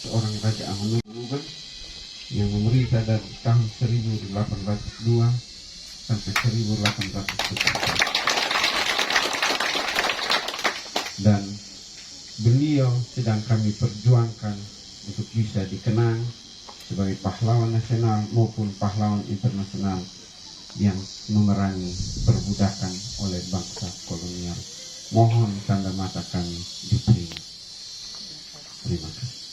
seorang Raja Amangkubuwono yang memerintah dari tahun 1802 sampai 1804, dan beliau sedang kami perjuangkan untuk bisa dikenang sebagai pahlawan nasional maupun pahlawan internasional yang memerangi perbudakan oleh bangsa kolonial. Mohon tanda mata kami diterima. Terima kasih.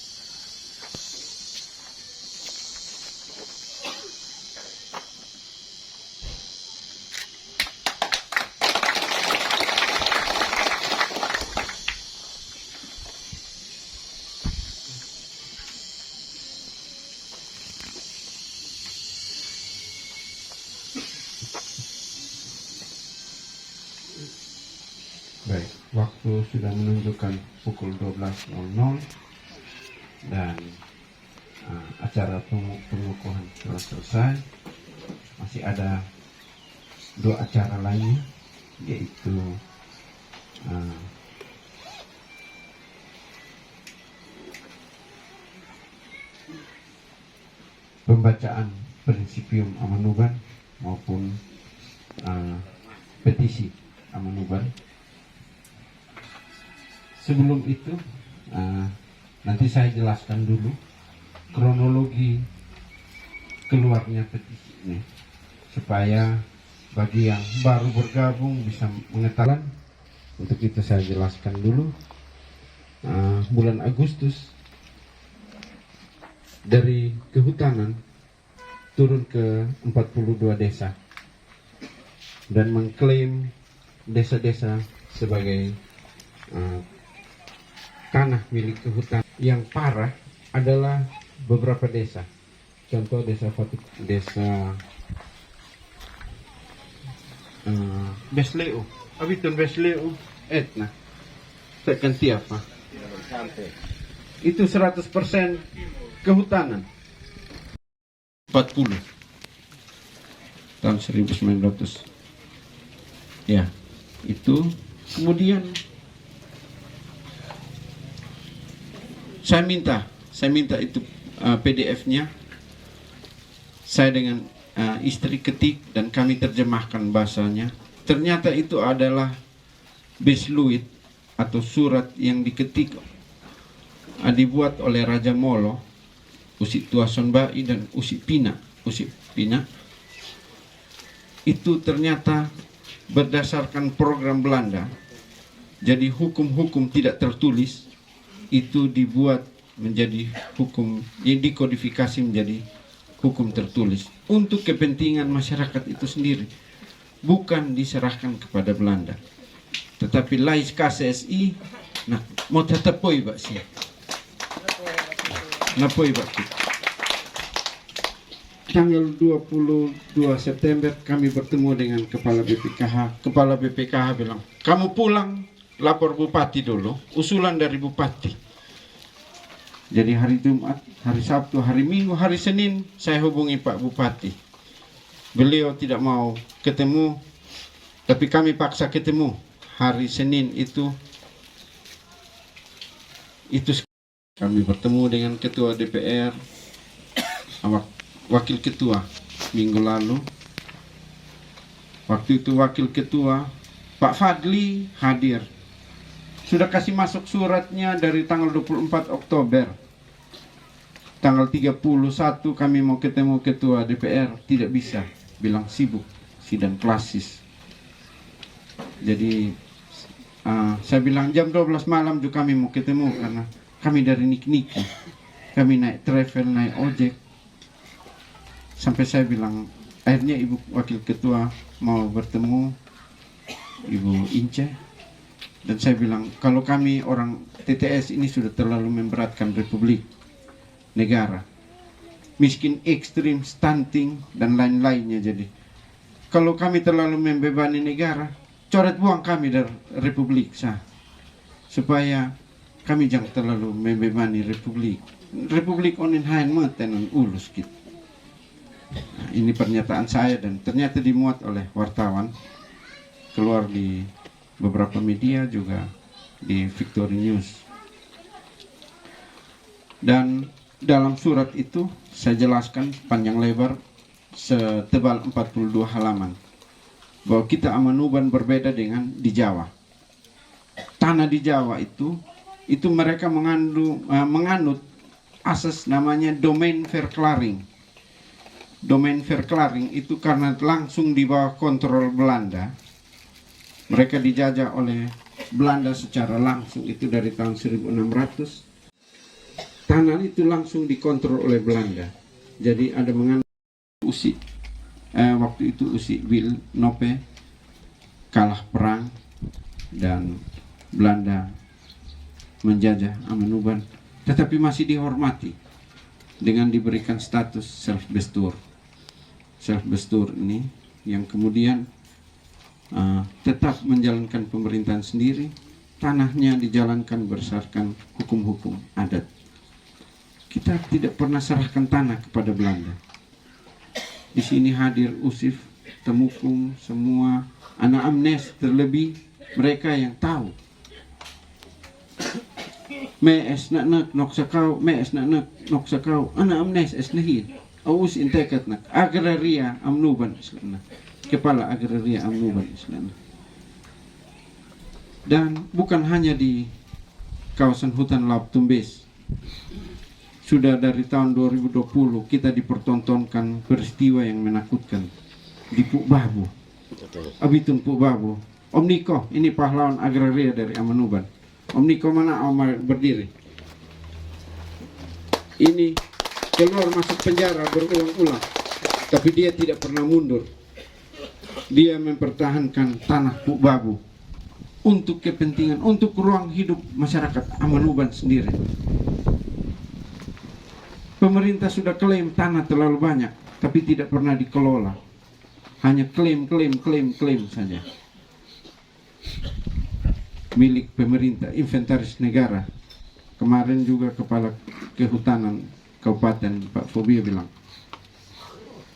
Baik, waktu sudah menunjukkan pukul 12.00 dan acara pengukuhan telah selesai. Masih ada 2 acara lainnya, yaitu pembacaan Prinsipium Amanuban maupun petisi Amanuban. Sebelum itu, nanti saya jelaskan dulu kronologi keluarnya petisi ini, supaya bagi yang baru bergabung bisa mengetahui. Untuk itu saya jelaskan dulu. Bulan Agustus dari kehutanan turun ke 42 desa dan mengklaim desa-desa sebagai tanah milik kehutanan. Yang parah adalah beberapa desa. Contoh desa Besleo, Abiton Besleo, Etna, tekan tiapa. Itu 100% kehutanan. 40 tahun 1900. Ya, itu kemudian saya minta itu PDF-nya. Saya dengan istri ketik dan kami terjemahkan bahasanya. Ternyata itu adalah besluit atau surat yang diketik dibuat oleh Raja Molo, Usi Tuasonbai dan Usi Pina. Itu ternyata berdasarkan program Belanda. Jadi hukum-hukum tidak tertulis itu dibuat menjadi hukum, yang dikodifikasi menjadi hukum tertulis untuk kepentingan masyarakat itu sendiri, bukan diserahkan kepada Belanda. Tetapi lais KCSI, nah mau tetap poi Pak sih, napoi Pak. Tanggal 22 September kami bertemu dengan Kepala BPKH. Kepala BPKH bilang, kamu pulang lapor Bupati dulu, usulan dari Bupati. Jadi hari Jumat, hari Sabtu, hari Minggu, hari Senin saya hubungi Pak Bupati. Beliau tidak mau ketemu, tapi kami paksa ketemu. Hari Senin itu kami bertemu dengan Ketua DPR, Wakil Ketua minggu lalu. Waktu itu Wakil Ketua Pak Fadli hadir. Sudah kasih masuk suratnya dari tanggal 24 Oktober. Tanggal 31 kami mau ketemu Ketua DPR, tidak bisa, bilang sibuk, sidang klasis. Jadi saya bilang jam 12 malam juga kami mau ketemu, karena kami dari Niki. Kami naik travel, naik ojek. Sampai saya bilang, akhirnya Ibu Wakil Ketua mau bertemu Ibu Ince. Dan saya bilang, kalau kami orang TTS ini sudah terlalu memberatkan Republik, negara. miskin ekstrim, stunting, dan lain-lainnya. Jadi kalau kami terlalu membebani negara, coret buang kami dari republik supaya kami jangan terlalu membebani republik onin hain meten ulus gitu. Nah, ini pernyataan saya dan ternyata dimuat oleh wartawan, keluar di beberapa media, juga di Victory News. Dan dalam surat itu saya jelaskan panjang lebar setebal 42 halaman bahwa kita Amanuban berbeda dengan di Jawa. Tanah di Jawa itu mereka menganut asas namanya domain verklaring. Domain verklaring itu karena langsung di bawah kontrol Belanda. Mereka dijajah oleh Belanda secara langsung itu dari tahun 1600. Tanah itu langsung dikontrol oleh Belanda. Jadi ada menganut waktu itu Usi Wil Nope kalah perang dan Belanda menjajah Amanuban, tetapi masih dihormati dengan diberikan status self-bestur. Self-bestur ini yang kemudian tetap menjalankan pemerintahan sendiri, tanahnya dijalankan berdasarkan hukum-hukum adat. Kita tidak pernah serahkan tanah kepada Belanda. Di sini hadir Usif, Temukung, semua anak amnes, terlebih mereka yang tahu. Me es nak nok sakau, me es nak nok sakau, anak amnes es nahin. Aus intekat nak agraria Amnuban Islana. Kepala agraria Amnuban Islana. Dan bukan hanya di kawasan hutan Laut Tumbes. Sudah dari tahun 2020 kita dipertontonkan peristiwa yang menakutkan di Puk Babu. Abitun Puk Babu. Om Niko, ini pahlawan agraria dari Amanuban. Om Niko mana Om berdiri? Ini keluar masuk penjara berulang-ulang, tapi dia tidak pernah mundur. Dia mempertahankan tanah Puk Babu untuk kepentingan, untuk ruang hidup masyarakat Amanuban sendiri. Pemerintah sudah klaim tanah terlalu banyak, tapi tidak pernah dikelola. Hanya klaim saja. Milik pemerintah, inventaris negara. Kemarin juga Kepala Kehutanan Kabupaten Pak Fobia bilang,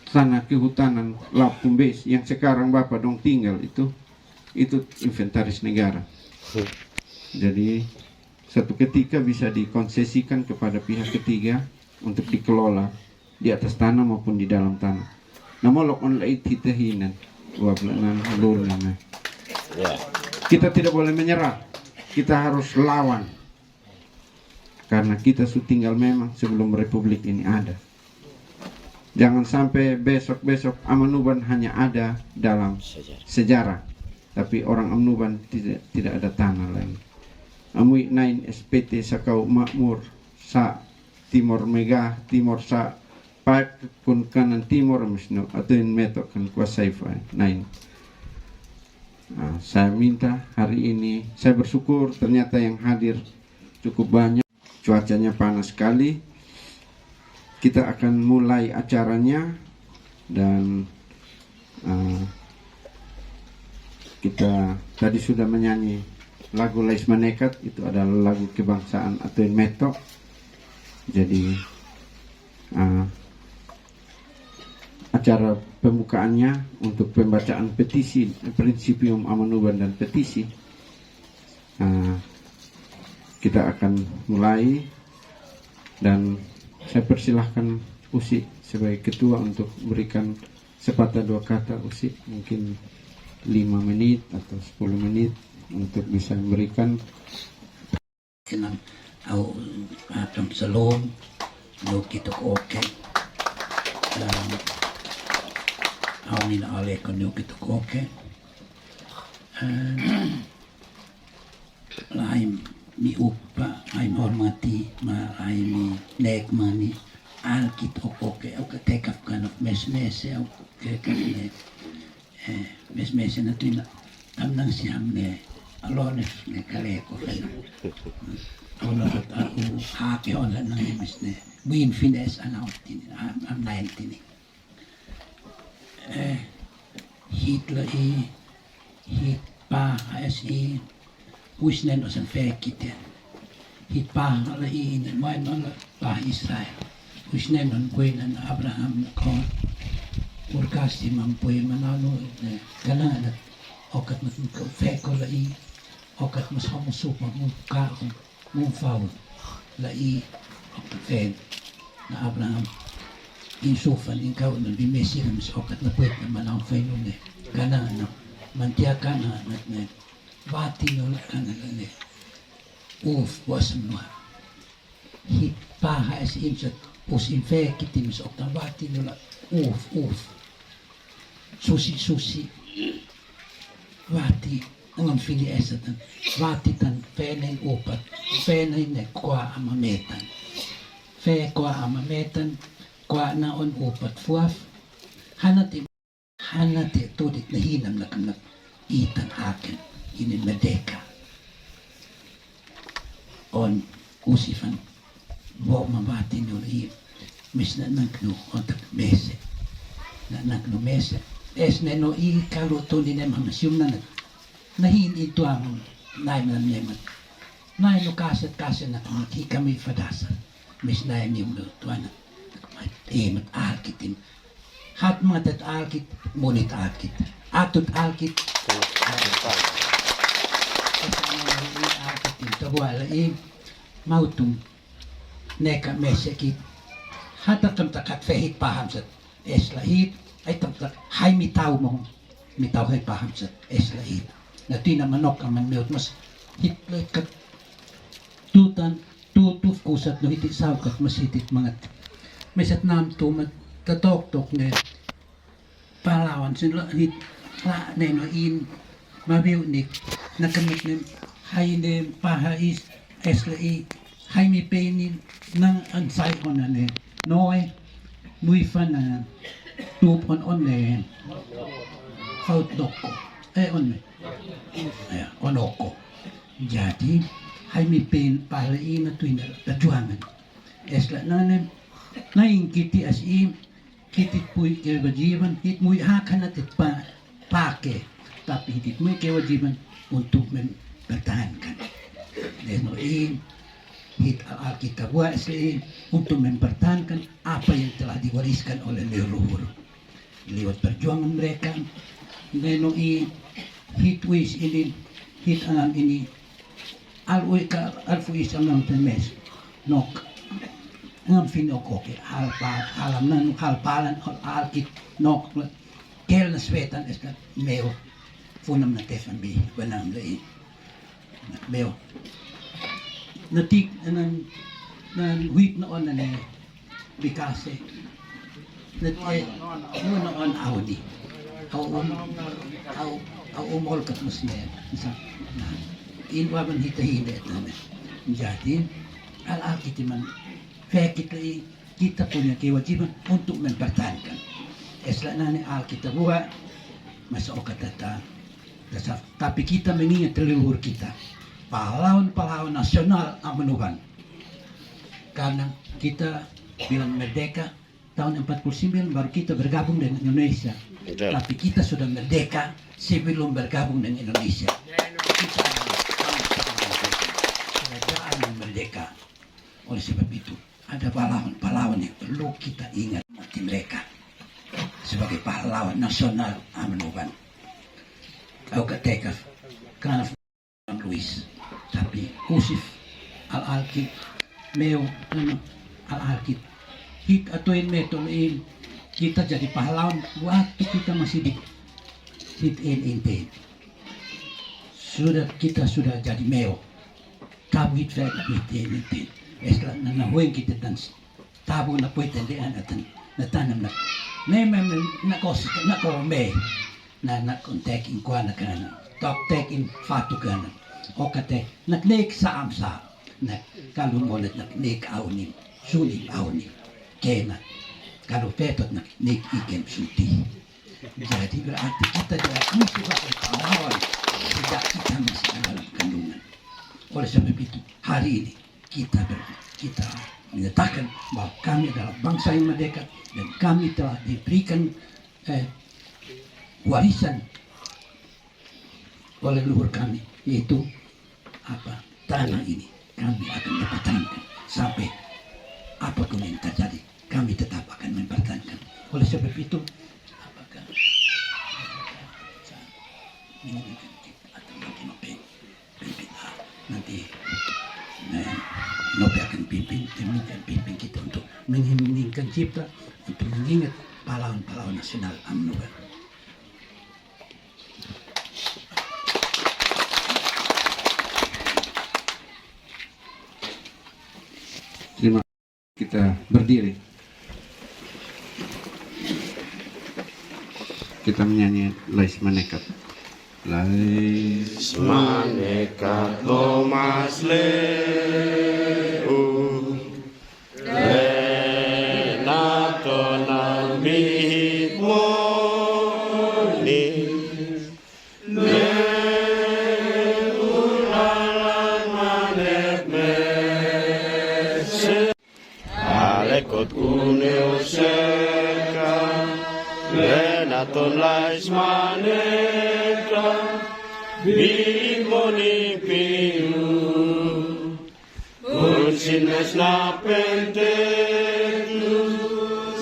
tanah kehutanan Laut Tumbes yang sekarang Bapak dong tinggal itu inventaris negara. Jadi satu ketika bisa dikonsesikan kepada pihak ketiga untuk dikelola di atas tanah maupun di dalam tanah. Namolok online hitahinan, kita tidak boleh menyerah. Kita harus lawan. Karena kita sudah tinggal memang sebelum republik ini ada. Jangan sampai besok-besok Amanuban hanya ada dalam sejarah, tapi orang Amanuban tidak ada tanah lagi. Amui nain SPT sakau makmur sa Timor Megah, Timor sa pak kun kanan Timor misno atau in metok kan kuasai nain. Saya minta hari ini, saya bersyukur ternyata yang hadir cukup banyak. Cuacanya panas sekali. Kita akan mulai acaranya dan kita tadi sudah menyanyi lagu Lais Manekat, itu adalah lagu kebangsaan atau in metok. Jadi acara pembukaannya untuk pembacaan petisi Prinsipium Amanuban dan petisi kita akan mulai, dan saya persilahkan Usi sebagai ketua untuk memberikan sepatah dua kata. Usi mungkin 5 menit atau 10 menit untuk bisa memberikan au atam salon no kita oke au nila ale kan no kita oke lain mi uppa ai hormati ma ai mi nek mani al kita oke au ka tekaf kan of mesmese au ke kan mesmese na tuina tam nang siam ne alones ne kale ko Olot aku hake on lang ng imis ne. Win fines anautin am 19. Hitler hit pa asi wisnen osan fekite. Hit pa ala ini main on pa Israel. Wisnen on kuinan Abraham kon. Urkasti mampuy manalo ne kanana okat mas feko la okat mas hamusupa mo kaon mo faul la okat fen na Abraham insufan ikaw na bimesi na mas okat na puwet na manang feno ne kanana mantiya kana ne bati nyo la kanana ne wasam no hit paha as imsat us infekiti mas okta bati nyo la susi wati ang fili esatan wati tan fenen upat fenen ne kwa amametan fe kwa amametan kwa naon upat fuaf hanati tudit na hinam na kanak itan haken inin medeka on usifan bo mabati nyo mis na nagno otak mese na nagno mese es neno kaluto ni nemang nasyum na nahin ito ang naim na nemat naim no kaset na kamati kami fadasa mis naim yung lutuan mat alkitin hat matat alkit munit alkit atut alkit alkitin tabuala mautum neka mesekit hatakam takat fehit paham sat eslahit ay tamtak hay mitaw hay paham sa eslahit na tinamanok ang manmiot mas hitloy kat tutuf kusat no hitit saukat mas hitit mangat mesat nam tumat tatok ne Palawan sila hit la ne no mabiw nik nakamit ne hay ne pahais eslahit hay mi penin nang ansay ko na ne noy muifa na tup on ne kaut doko on onoko jadi hay mi pen pala na tuin tajuangan esla nanem naing kiti as kitit puy kewajiban hit muy hakan at pake tapi hit muy kewajiban untuk mempertahankan deno hit kita buat untuk mempertahankan apa yang telah diwariskan oleh leluhur lewat perjuangan mereka. Neno hit wis ini hit alam ini alfuis ang temes nok ngam finokoke alam nan halpalan alkit nok kel na svetan eska meo funam na tefan bi banam lei meo natik nan wheat na on na bikase nat no on audi au umol kat muslim isa inwaban hitahide tan jadi al-akitiman kita punya kewajiban untuk mempertahankan eslanane alkitab buat masa okatata tapi kita mengingat leluhur kita pahlawan-pahlawan nasional ang menuhan karena kita bilang merdeka tahun 49 baru kita bergabung dengan Indonesia. Betul. Tapi kita sudah merdeka sebelum bergabung dengan Indonesia. Kita kerajaan yang merdeka. Oleh sebab itu ada pahlawan-pahlawan yang perlu kita ingat mati mereka sebagai pahlawan nasional Amenuban. Kau ketekaf karena Luis tapi Usif Al-Alkid Meo Al-Alkid hit atuin metoin kita jadi pahlawan waktu kita masih di hit in kita sudah jadi Meo tabu hit in esla na huwag kita tan tabu na pwede diyan at natanam na kosi na korme na kontekin kwa na kana top tekin fatu kana o kate naknek sa amsa na kalungonet naknek awni sulit awni kena kalau petot naknek ikem suti jadi berarti kita tidak mesti pahlawan tidak kita masih dalam kandungan oleh sebab itu hari ini kita menyatakan bahwa kami adalah bangsa yang merdeka dan kami telah diberikan warisan oleh leluhur kami, yaitu tanah ini kami akan pertahankan sampai apapun yang terjadi, kami tetap akan mempertahankan. Oleh sebab itu, apakah nanti Nope akan pimpin kita untuk mengheningkan cipta, untuk mengingat pahlawan-pahlawan nasional UMNO. Terima kasih. Kita berdiri. Kita menyanyi Lais Manekat. Lais Manekat lo mas leu Renato nang mihit mo ni Leunalan manet mese Alekot kuneo seka Renato lais manekat Big morning piu Unsinas na pentetu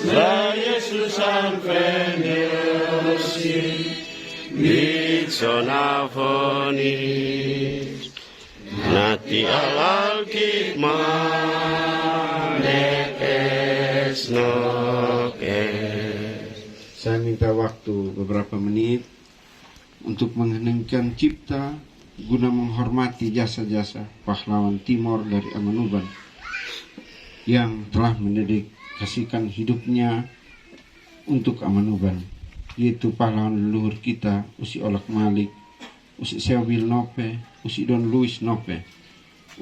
Sa Jesus ang feniosi Bitso na fonis Nati alal kitmanek esnokes. Saya minta waktu beberapa menit untuk mengheningkan cipta guna menghormati jasa-jasa pahlawan Timor dari Amanuban yang telah mendedikasikan hidupnya untuk Amanuban, yaitu pahlawan leluhur kita Usi Olak Malik, Usi Seobil Nope, Usi Don Luis Nope,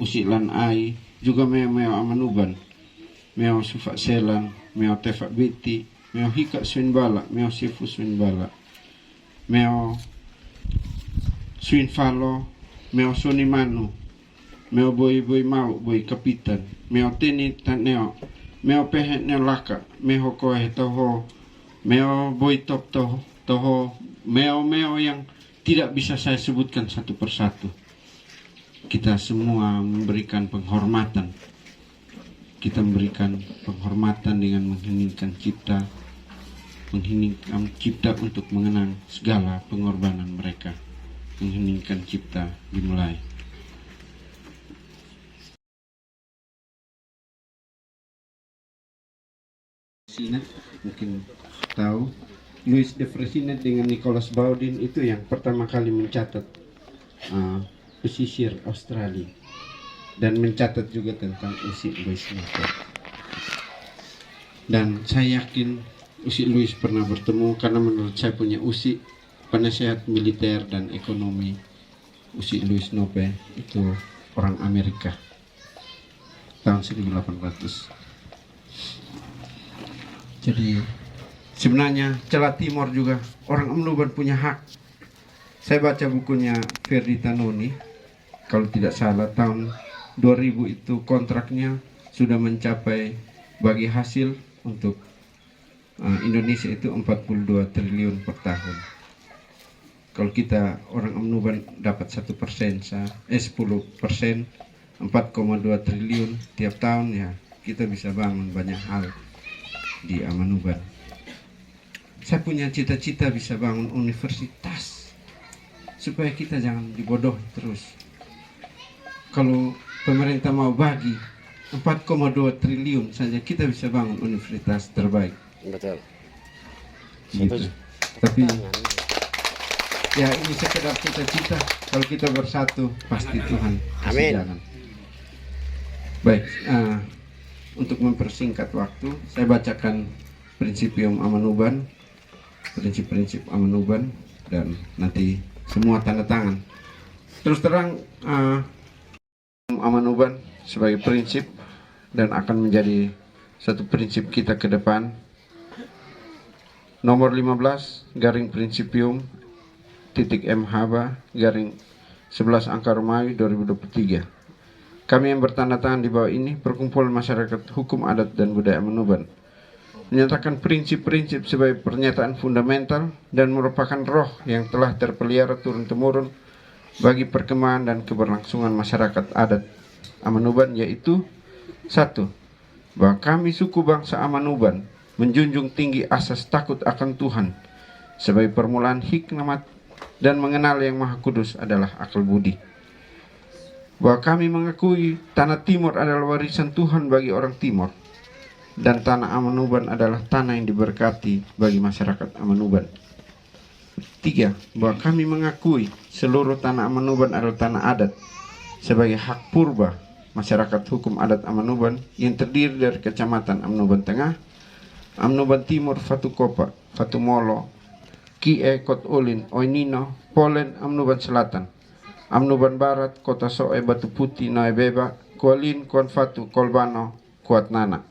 Usi Lan Ai, juga Meo Amanuban, Meo Sufak Selan, Meo Tefak Biti, Meo Hika Swinbala, Meo Sifu Swinbala, Meo Swinfalo, Meo Soni Manu, Meo Boy Mau, Boy Kapitan, Meo Teni Taneo, Meo Pehe Neo Laka, Meo Kohe Toho, Meo Boy Top Toho, Meo yang tidak bisa saya sebutkan satu persatu. Kita semua memberikan penghormatan. Kita memberikan penghormatan dengan mengheningkan cipta untuk mengenang segala pengorbanan mereka. Mengheningkan cipta dimulai. Freycinet mungkin tahu, Louis de Freycinet dengan Nicholas Baudin itu yang pertama kali mencatat pesisir Australia dan mencatat juga tentang Usi Louis Nope. Dan saya yakin Usi Louis pernah bertemu, karena menurut saya punya Usi penasehat militer dan ekonomi. Usi Louis Nope itu orang Amerika tahun 1800. Jadi sebenarnya Celah Timor juga orang Amanuban punya hak. Saya baca bukunya Ferdi Tanoni, kalau tidak salah tahun 2000 itu kontraknya sudah mencapai bagi hasil untuk Indonesia itu 42 triliun per tahun. Kalau kita orang Amanuban dapat 1%, 10%, 4,2 triliun tiap tahun, ya kita bisa bangun banyak hal di Amanuban. Saya punya cita-cita bisa bangun universitas supaya kita jangan dibodohi terus. Kalau pemerintah mau bagi 4,2 triliun saja, kita bisa bangun universitas terbaik. Betul. Gitu. Tapi ya ini sekedar cita-cita. Kalau kita bersatu, pasti Tuhan kasih Amin. jalan. Baik, untuk mempersingkat waktu, saya bacakan Principium Amanuban, prinsip-prinsip Amanuban, dan nanti semua tanda tangan. Terus terang, Amanuban sebagai prinsip dan akan menjadi satu prinsip kita ke depan. Nomor 15 garing Principium titik M Haba garing 11 angka Romawi 2023. Kami yang bertanda tangan di bawah ini, perkumpulan masyarakat hukum adat dan budaya Amanuban, menyatakan prinsip-prinsip sebagai pernyataan fundamental dan merupakan roh yang telah terpelihara turun-temurun bagi perkembangan dan keberlangsungan masyarakat adat Amanuban, yaitu 1. Bahwa kami suku bangsa Amanuban menjunjung tinggi asas takut akan Tuhan sebagai permulaan hikmat dan mengenal yang Maha Kudus adalah akal budi. Bahwa kami mengakui tanah Timur adalah warisan Tuhan bagi orang Timur, dan tanah Amanuban adalah tanah yang diberkati bagi masyarakat Amanuban. 3. Bahwa kami mengakui seluruh tanah Amanuban adalah tanah adat sebagai hak purba masyarakat hukum adat Amanuban yang terdiri dari Kecamatan Amanuban Tengah, Amanuban Timur, Fatukopa, Fatumolo, Kie, Kot Ulin, Oinino, Polen, Amanuban Selatan, Amanuban Barat, Kota Soe, Batu Putih, Noebeba, Kualin, Konfatu, Kolbano, Kuatnana,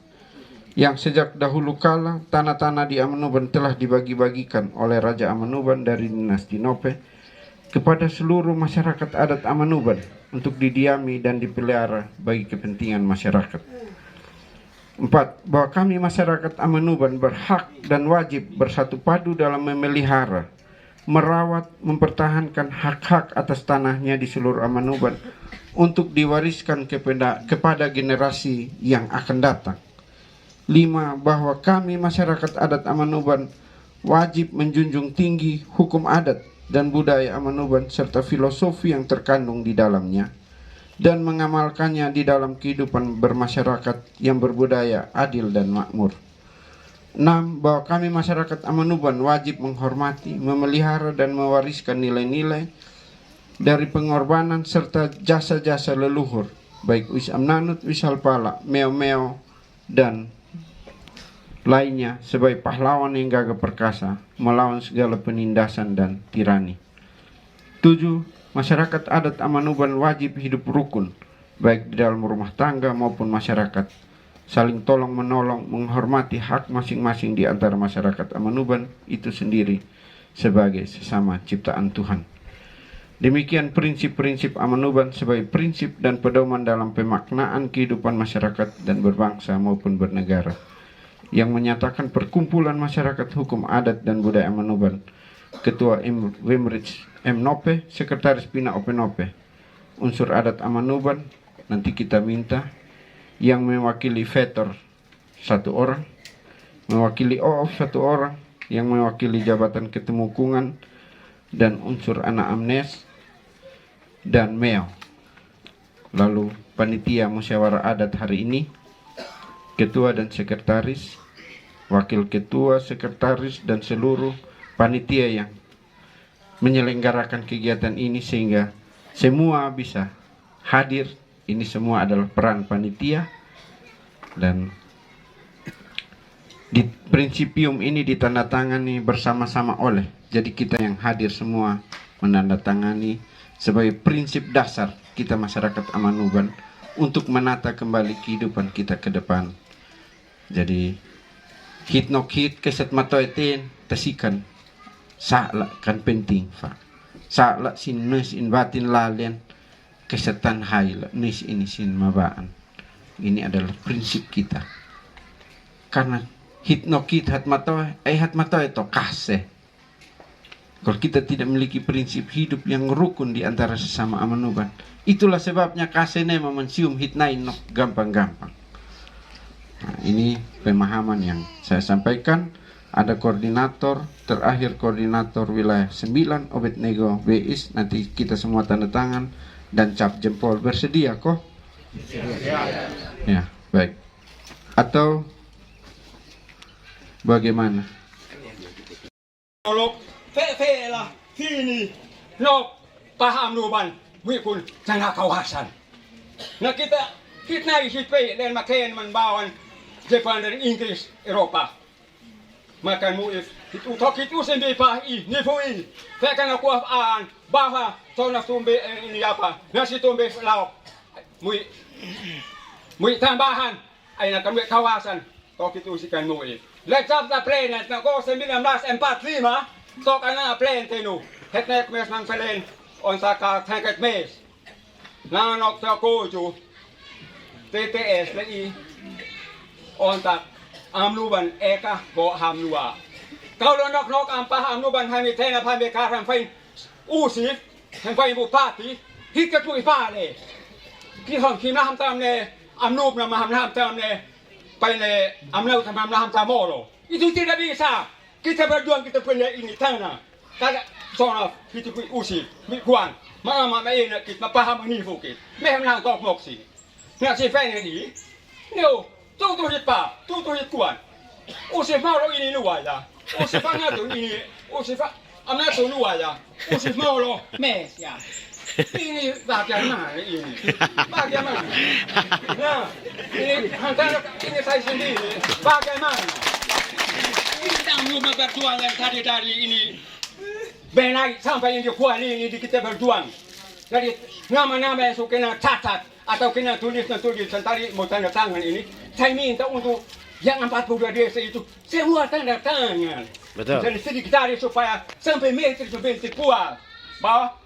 yang sejak dahulu kala tanah-tanah di Amanuban telah dibagi-bagikan oleh Raja Amanuban dari dinasti Nope kepada seluruh masyarakat adat Amanuban untuk didiami dan dipelihara bagi kepentingan masyarakat. 4. Bahwa kami masyarakat Amanuban berhak dan wajib bersatu padu dalam memelihara, merawat, mempertahankan hak-hak atas tanahnya di seluruh Amanuban untuk diwariskan kepada generasi yang akan datang. 5. Bahwa kami masyarakat adat Amanuban wajib menjunjung tinggi hukum adat dan budaya Amanuban serta filosofi yang terkandung di dalamnya dan mengamalkannya di dalam kehidupan bermasyarakat yang berbudaya, adil dan makmur. 6. Bahwa kami masyarakat Amanuban wajib menghormati, memelihara dan mewariskan nilai-nilai dari pengorbanan serta jasa-jasa leluhur, baik Wis Amnanut, Wis Halpala, Meo-Meo dan lainnya sebagai pahlawan yang gagah perkasa melawan segala penindasan dan tirani. 7. Masyarakat adat Amanuban wajib hidup rukun, baik di dalam rumah tangga maupun masyarakat, saling tolong menolong, menghormati hak masing-masing di antara masyarakat Amanuban itu sendiri sebagai sesama ciptaan Tuhan. Demikian prinsip-prinsip Amanuban sebagai prinsip dan pedoman dalam pemaknaan kehidupan masyarakat dan berbangsa maupun bernegara, yang menyatakan perkumpulan masyarakat hukum adat dan budaya Amanuban, Ketua Wemrich M. Nope, Sekretaris Pina Openope, unsur adat Amanuban, nanti kita minta yang mewakili Vetor 1 orang, mewakili OOF 1 orang, yang mewakili Jabatan Ketemukungan dan unsur anak Amnes dan Meo. Lalu panitia musyawarah adat hari ini, ketua dan sekretaris, wakil ketua, sekretaris dan seluruh panitia yang menyelenggarakan kegiatan ini sehingga semua bisa hadir. Ini semua adalah peran panitia, dan di prinsipium ini ditandatangani bersama-sama oleh, jadi kita yang hadir semua menandatangani sebagai prinsip dasar kita masyarakat Amanuban untuk menata kembali kehidupan kita ke depan. Jadi hit keset matoetin tasikan sa'la kan penting fa sa'la sin nus in batin lalian kesetan haila nis ini sin mabaan. Ini adalah prinsip kita, karena hitnokit hat matoe to kase. Kalau kita tidak memiliki prinsip hidup yang rukun di antara sesama Amanuban, itulah sebabnya kasene memensium hitnain nok gampang-gampang. Nah, ini pemahaman yang saya sampaikan. Ada koordinator, terakhir koordinator wilayah 9, Obednego Beis. Nanti kita semua tanda tangan dan cap jempol. Bersedia kok? Ya, baik. Atau bagaimana? Lộc phê là sini nok paham nuban wikun sana kawasan. Nah kita hit dan maken bawan Jepang dan Inggris Eropa. Makan muif itu sendiri pa nifui fekan aku aan bahwa tona tumbe ini apa nasi tumbe lauk mui tambahan ay nakamwe kawasan tok itu sikan muif lecap ta planet na ko 1945 tok ana plan tenu hetnek mes nang pelen on saka thanket mes na nok ta ko ju TTS lagi ontak amluban eka go hamlua kalau nok ang pahamluban hami tena pame karang fain usi han fain bupati hikat tu ipale ki hong kim na ham tam ne amlub na maham ham tam ne pai ne amlau tam ham tam molo itu tidak bisa kita berjuang kita punya ini tanah kada sona kita pu usi mi kuan ma ina kita paham ni fukit me ham lang tok mok si na si fain ni no tu hit pa tu hit kuan usi mau lo ini luar ya usi fa na tu ini usi fa amna tu luar ya usi mau lo mes ya ini bagaimana ini bagaimana nah ini antara ini saya sendiri bagaimana ini tamu berjuang yang tadi dari ini benai sampai yang kuali ini kita berjuang dari nama-nama yang suka cacat atau kena tulis tadi mau tanda tangan ini saya minta untuk yang 42 desa itu semua tanda tangan. Betul. Dan sedikit hari supaya sampai meter puas bahwa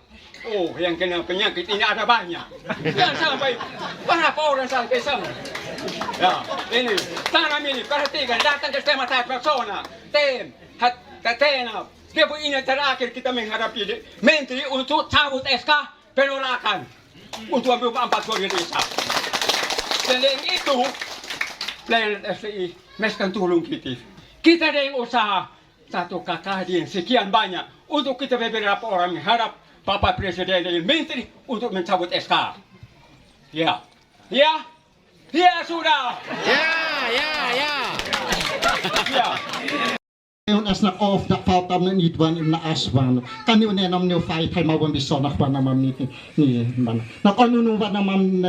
oh yang kena penyakit ini ada banyak. Jangan sampai berapa orang sampai sana. Ya ini tanam ini perhatikan datang ke tema persona tem katena dia ini terakhir kita menghadapi menteri untuk cabut SK penolakan untuk ambil 42 desa. Selain itu, Planet FPI meskan tolong kita. Kita ada yang usaha satu kakak sekian banyak untuk kita beberapa orang mengharap Bapak Presiden dan Menteri untuk mencabut SK. Ya, sudah. Ya. Ngayon as nak-off na pautam na nidwan na aswan. Kani unenam niyo fight hay mawang bisonak pa naman ni man. Nakanunuwa naman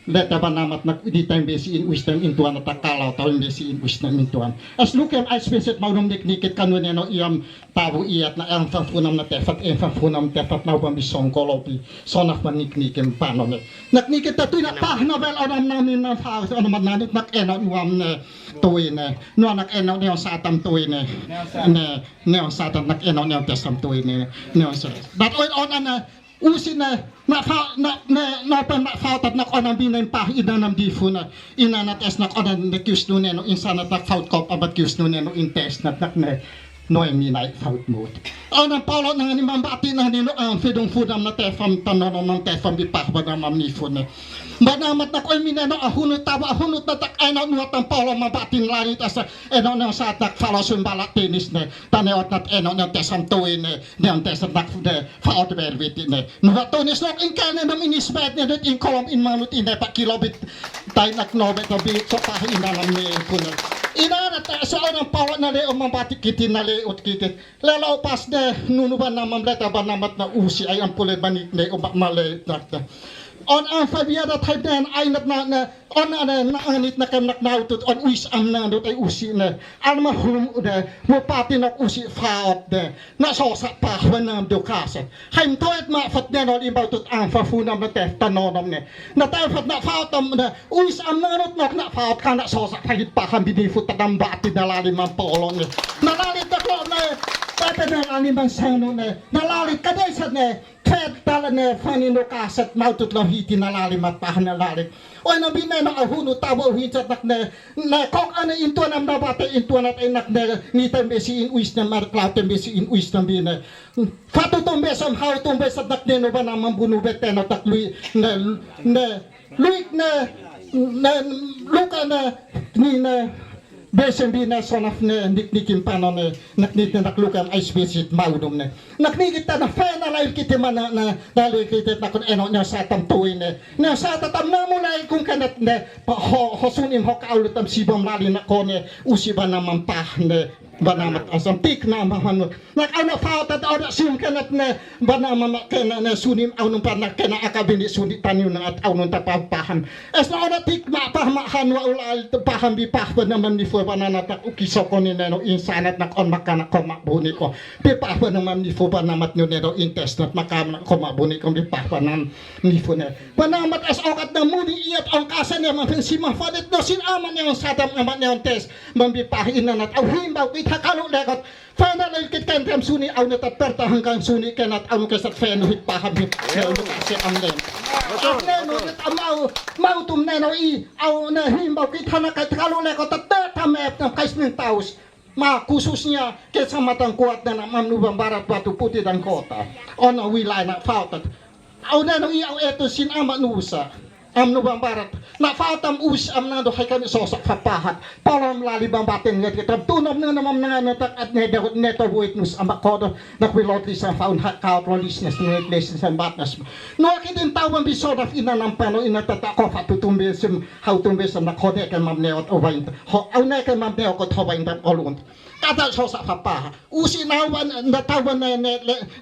leta ba namat nak di time besi in wisdom intuan at kalaw taon besi in wisdom intuan. As lukem ay speset mawang niknikit kanuneno iyam tawo iyat na ang fafunam na tefat fafunam tefat mawang bisong kolopi sonak man niknikim panon. Naknikit tatoy na pahnabel onam namin na faus onaman nanit nak enaw iwam na tuwi ne no nak enaw ne sa atam tuwi ne sa atam nak enaw ne tesam tuwi ne sa that on na usin na pa na faut at nak onam binen pa inanam difu na inanat es nak onam na kius no ne no insanat nak faut kop abat kius no ne no intest nak ne no minay faut mode onam polo nang ni mambati na ni no ang fedong fudam na tefam tanon ng tefam bipak ba na mamnifo ne Banamat na ko minano ahunot tawa ahunot na tak ena nuat ang polo mabating langit asa eno nang sa tak falosun balak tenis ne taneot nat eno nang tesam tuin ne nang tesam nak de faot berbit ne nuat tonis nok inkane nam inisbet ne det in kolom in manut in pa kilobit tay nak nobet na bit so pa inalam ne puno inana ta sa onang polo na le mabatik kitin na le ut kitit lelo pas de nunuban na mamleta banamat na usi ay ang pulay banik ne o male takta on ang fabiada type na ay na on na anit na kam naknautut on uis am na dot ay usi na al mahum de mo pati na usi faot de na so sa pa wanam do kase haim toet ma fat na no ibautut ang fafunam na te tanonom ne na tay fat na faotam na uis am na not na faot kan na so sa pahit pa kan binifut tadam bati dalalim ang polo ne nalalit na ko na pati na animang sano ne nalalit kaday sa ne Ted tala ne fani no kaset mautut lo hiti nalalim at pahan nalalim. O na binay na ahunu tabo hitat nak ne na kok ana intuan am nabate intuan at enak ne ni tembesi in uis na marklaw tembesi in uis na binay. Fatu tombesam how tombesat nak ne no ba namang bunubet teno takluy ne luik ne luka ne ni ne Besen bina sonaf ne niknikin panon ne naknit na naklukan ay spesit maudum ne naknikit na fena lail kiti mana na dali kiti na kun eno nya sa tamtuin ne na sa tatam na mo na kung kanat ne hosunim ho kaulutam sibam lali na ko ne usiba na mampah ne banamat asam tik na mahan nak ana fautat ada sim kanat ne banama kena ne sunim aunum panak kena akabini suni taniu na at aunun tapapahan es na ada tik na pahmahan wa ulal paham bi pah banaman ni fo banana tak ukisoko ni no insanat nak on makana ko mabuni ko bi pah banaman ni fo banamat ni no intest nak makam ko mabuni ko bi pah banan ni fo ne banamat as okat na muni iat ang kasan ne man si mafadet no sin aman yung satam aman yung test man bi pah inanat au himbaw Hakalo lekot final kit kan tem suni au na taperta hanggang suni kanat au kesat fen hit paham hit kasi ang Neno mau tum neno I au na himbau kita nak kalau leko tetap tamet na kais mintaus. Khususnya kecamatan kuat dan Mamnuban Barat Batu Putih dan Kota. Ono wilayah nak fautat. Au neno I au eto sin amat nusa. Mamnuban Barat. Nak fautam us amnando hay kami sosok papahat. Palam lali bambaten ngat kita tunom na namam na natak at neto buit nus amak kodo nak wilot sa faun hakao prolisnes ni iglesia sa batnas. No akidin tawang bisod of ina nampano ina tatako fatutumbe sim how tumbe sa nakode kan mamneot ovain. Ho au na kan mamneo ko thovain dam olun. Kata sosok papaha. Usi nawan na tawan na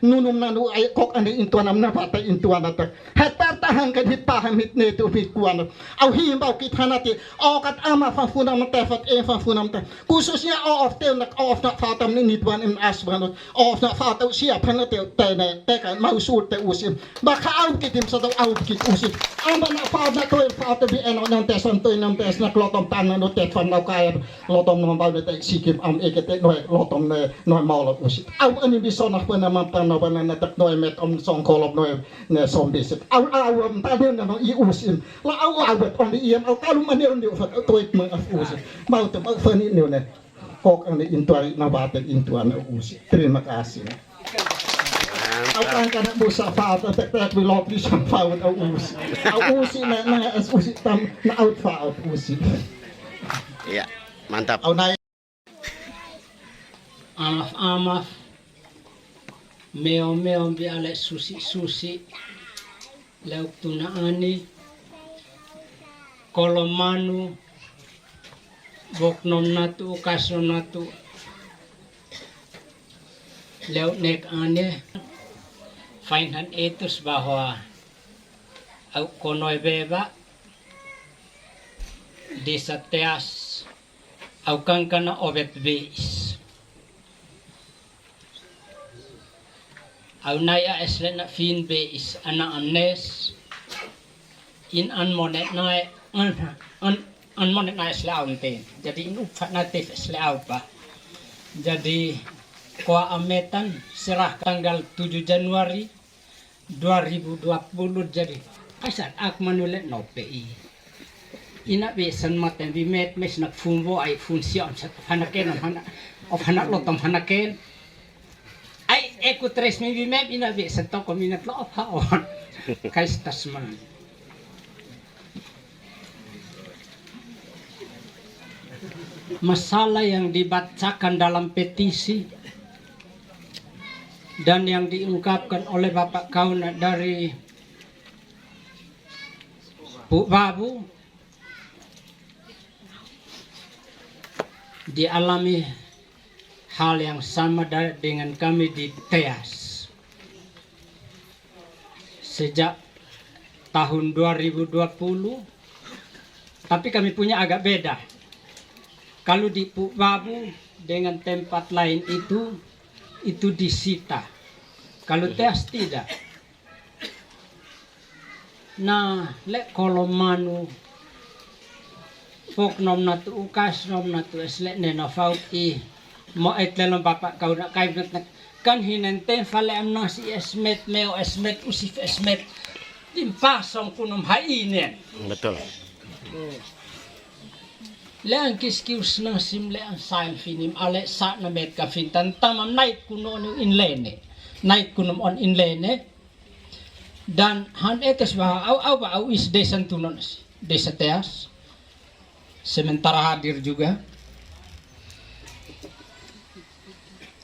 nunum na nu ay kok ani intuanam na bata intuanat. Hatartahan kan hitpaham hit neto hitkuan. Au himbau kita nati okat ama fanfunam tefat fanfunam te khususnya of tel nak of nak fatam ni nitwan in asban of nak fatam sia panate te kan mau sur te usim baka au kitim sa au kit usim amba nak fatam na toy fatam bi eno nang teson toy nang tes nak lotom tanan no te fan nau kaya lotom no bau te sikim am ekete no lotom no maulot usim au ani bison nak pana mampan no bana na tak no met om song kolop no ne zombie au taden no I usim la au on the EM au kalau manir ni ufat toit mang usi mau tu mau fani ni ne kok ang intuari na bata intuan usi terima kasih au kan kana busa fa tak wilot di sam fa au usi na usi tam na out fa usi Iya, mantap. au na Amaf meo bi ale susi lauk tunaani kolomanu boknom natu kason natu lauk nek ane fainhan etus bahwa au konoy beba desa teas au kankana obet beis au naya esle na fin beis ana amnes in monet nai monet nai selaw ten jadi in upfat natif selaw pa jadi koa ametan serah tanggal 7 Januari 2020 jadi kasat ak manulet no PI ina besan maten bi met mes nak fumbo ai funsion sa hanaken hanak lotom hanaken ai eku tres mi bi met ina besan to kominat lo haon kais tasman masalah yang dibacakan dalam petisi dan yang diungkapkan oleh Bapak Kauna dari Bu Babu dialami hal yang sama dengan kami di TEAS sejak tahun 2020, tapi kami punya agak beda. Kalau di Babu dengan tempat lain itu disita. Kalau TEAS tidak. Nah, lek kolomanu pok nom natu ukas nom natu eslek nena faut I mo etlelon Bapak kau nak kai kan hinente fale amna si esmet meo esmet usif esmet timpasong kunum hainen. Betul. Leang kiskius nang sim leang sain finim ale sa na met ka fintan tamam night kuno no inlene night kunum on inlene dan han etes ba au is desan tunon desa TEAS sementara hadir juga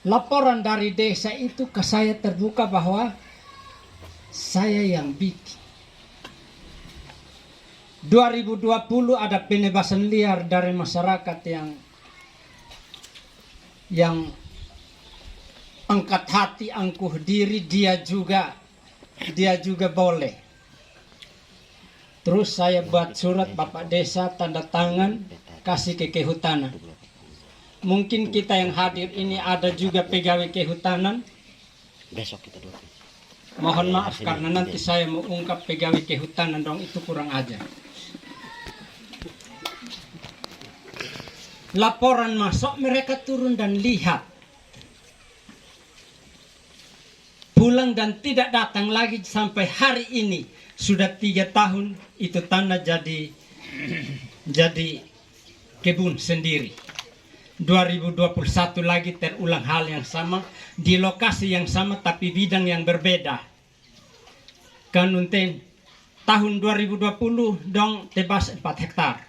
laporan dari desa itu ke saya terbuka bahwa saya yang bikin. 2020 ada penebasan liar dari masyarakat yang angkat hati, angkuh diri, dia juga boleh. Terus saya buat surat Bapak Desa tanda tangan kasih ke kehutanan. Mungkin kita yang hadir ini ada juga pegawai kehutanan. Besok kita dulu. Mohon maaf karena nanti saya mau ungkap pegawai kehutanan dong itu kurang ajar. Laporan masuk mereka turun dan lihat pulang dan tidak datang lagi sampai hari ini. Sudah 3 tahun itu tanah jadi kebun sendiri. 2021 lagi terulang hal yang sama di lokasi yang sama tapi bidang yang berbeda. Kanunten tahun 2020 dong tebas 4 hektar.